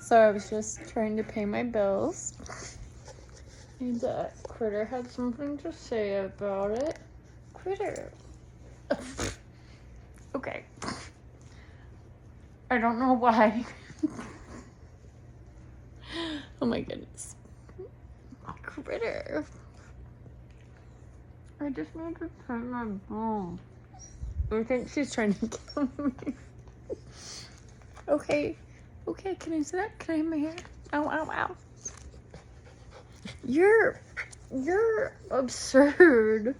So I was just trying to pay my bills. And Critter had something to say about it. Critter. Okay. I don't know why. Oh my goodness. Critter. I just need to pay my bill. I think she's trying to kill me. Okay. Okay, can I sit up? Can I have my hair? Ow, ow, ow. You're absurd.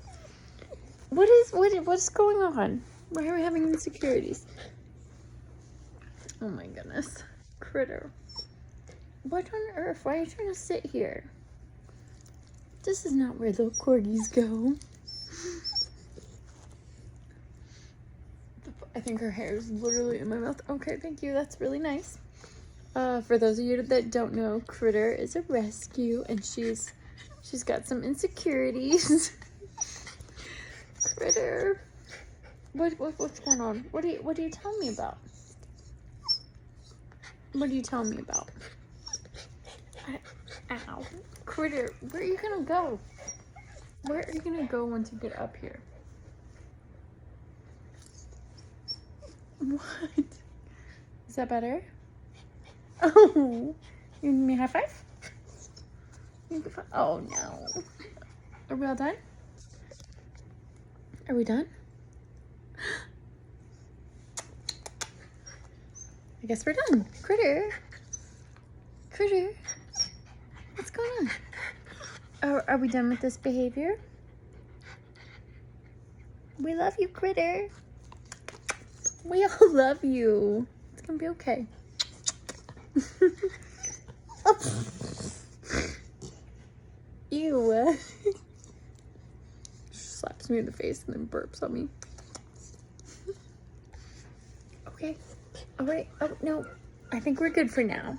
What's going on? Why are we having insecurities? Oh my goodness. Critter. What on earth? Why are you trying to sit here? This is not where the corgis go. I think her hair is literally in my mouth. Okay, thank you. That's really nice. For those of you that don't know, Critter is a rescue, and she's got some insecurities. Critter, what's going on? What do you tell me about? What do you tell me about? Ow, Critter, where are you gonna go? Where are you gonna go once you get up here? What? Is that better? Oh, you need me a high five? Oh no. Are we all done? Are we done? I guess we're done. Critter. Critter. What's going on? Are we done with this behavior? We love you, Critter. We all love you. It's gonna be okay. Ew. She slaps me in the face and then burps on me. Okay. All right. Oh, no. I think we're good for now.